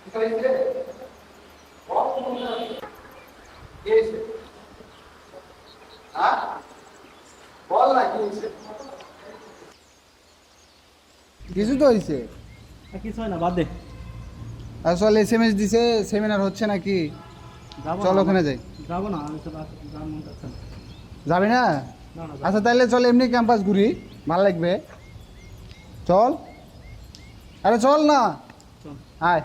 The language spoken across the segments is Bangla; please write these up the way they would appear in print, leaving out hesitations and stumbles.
কিছু তো হয়েছে? কিছু হয় না, বাদ দে। আসলে SMS দিছে সেমিনার হচ্ছে নাকি? যাবো চল না, ওখানে যাই। যাবো না, আমি তো যাওয়ার মন চাচ্ছে না। যাবি না? না না, যাবো আচ্ছা না। তাহলে চল এমনি ক্যাম্পাস ঘুরি, ভালো লাগবে। চল, আরে চল না, চল। আয়।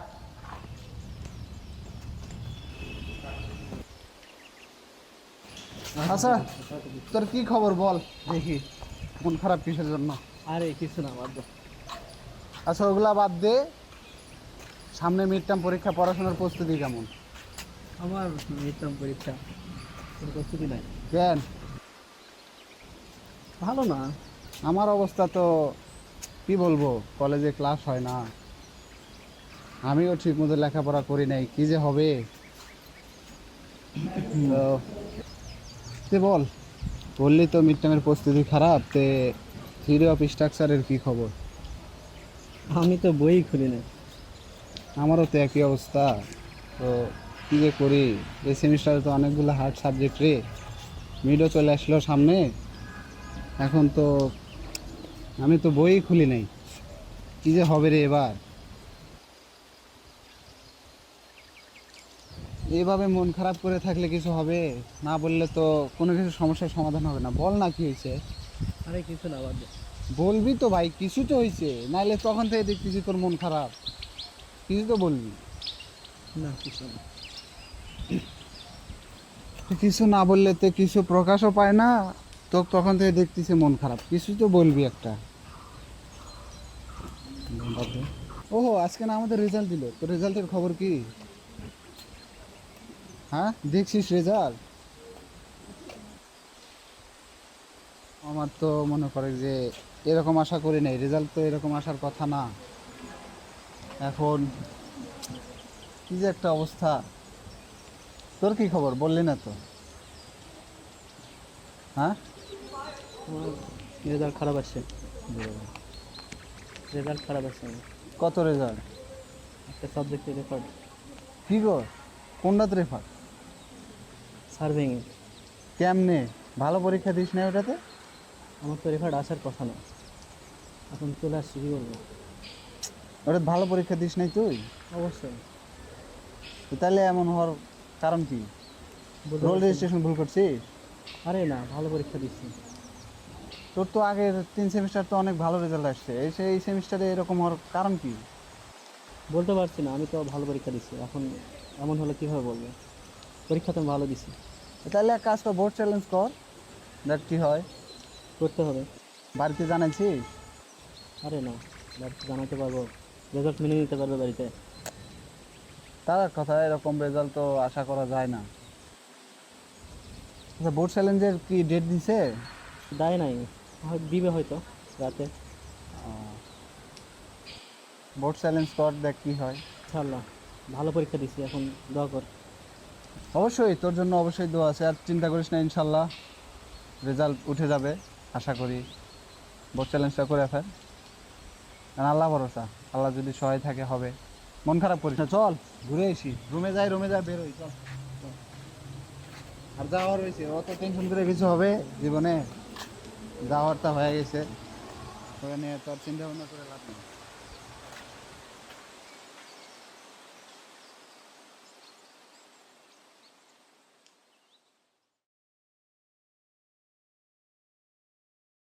আচ্ছা তোর কি খবর বল দেখি, মন খারাপ কিসের জন্য? আরে কিছু না, বাদ দে। আচ্ছা ওগুলা বাদ দে, সামনে মিড টার্ম পরীক্ষা, পড়াশোনার প্রস্তুতি কেমন? আমার মিডটার্ম পরীক্ষা, কোনো প্রস্তুতি নাই। কেন? ভালো না। আমার অবস্থা তো কি বলবো, কলেজে ক্লাস হয় না, আমিও ঠিক মতো লেখাপড়া করি নাই, কি যে হবে। তো তুই বল, বললি তো মিড টার্মের প্রস্তুতি খারাপ, তে থিওরি অফ স্ট্রাকচারের কি খবর? আমি তো বই খুলি না। আমারও তো একই অবস্থা। তো কী যে করি, এই সেমিস্টারে তো অনেকগুলো হার্ড সাবজেক্ট রে, মিডও চলে আসলো সামনে, এখন তো আমি তো বই খুলি নাই, কী যে হবে রে এবার। এইভাবে মন খারাপ করে থাকলে কিছু হবে না, বললে তো কোনো কিছু সমস্যার সমাধান হবে না। বল না কি হয়েছে? আরে কিছু না, বাদ দে। বলবি তো ভাই, কিছু তো হয়েছে, নাহলে তখন থেকে দেখতেছি তোর মন খারাপ, কিছু তো বলবি। না, কিছু না। কিছু না বললে তো কিছু প্রকাশও পায় না, তো তখন থেকে দেখতেছি মন খারাপ, কিছু তো বলবি একটা। ওহো, আজকে না আমাদের রেজাল্ট দিল, তো রেজাল্টের খবর কি? হ্যাঁ দেখছিস রেজাল্ট? আমার তো মনে করে যে এরকম আশা করি নাই, রেজাল্ট তো এরকম আসার কথা না। এখন কি যে একটা অবস্থা। তোর কি খবর বললি না তো? হ্যাঁ, আমার রেজাল্ট খারাপ আসছে। রেজাল্ট খারাপ আসছে আমার। কত রেজাল্ট? একটা সাবজেক্টের রেকর্ড, কি গো, কোনটাতে রেফার? সার্ভিং। কেমনে, ভালো পরীক্ষা দিস না ওটাতে? আমার তো রেকর্ড আসার কথা না, এখন চলে আসছে, কী করবো? ওটা ভালো পরীক্ষা দিস নাই তুই? অবশ্যই। তো তাহলে এমন হওয়ার কারণ কি? বলতে রোল পারছি না। রেজিস্ট্রেশন ভুল করছিস? আরে না, ভালো পরীক্ষা দিচ্ছি। তোর তো আগের 3 সেমিস্টার তো অনেক ভালো রেজাল্ট আসছে, এই সেমিস্টারে এরকম হওয়ার কারণ কি? বলতে পারছি না, আমি তো ভালো পরীক্ষা দিচ্ছি, এখন এমন হলে কীভাবে বলবো? পরীক্ষা তো আমি ভালো দিছি। তাহলে এক কাজ কর, বোর্ড চ্যালেঞ্জ কর, দেখ কি হয়। করতে হবে। বাড়িতে জানাইছিস? আরে না, বাড়িতে জানাতে পারবো? রেজাল্ট মেনে নিতে পারবে বাড়িতে? তার কথা, এরকম রেজাল্ট তো আশা করা যায় না। আচ্ছা বোর্ড চ্যালেঞ্জের কি ডেট দিছে? দেয় নাই, দিবে হয়তো রাতে। বোর্ড চ্যালেঞ্জ কর, দেখ কি হয়। ইনশাআল্লাহ। ভালো পরীক্ষা দিছি, এখন দোয়া কর। অবশ্যই তোর জন্য অবশ্যই দোয়া আছে, আর চিন্তা করিস না, ইনশাল্লাহ রেজাল্ট উঠে যাবে আশা করি। বোর্ড চ্যালেঞ্জটা করে ফেল, কারণ আল্লাহ ভরসা, আল্লাহ যদি সহায় থাকে হবে। মন খারাপ করিস না, চল ঘুরে আসি, রুমে যাই, রুমে যাই, বেরোই চল। আর যাওয়ার হয়েছে, অত টেনশন করে কিছু হবে জীবনে? যাওয়ারটা হয়ে গেছে, ওখানে তো আর চিন্তা ভাবনা করে লাভ নেই।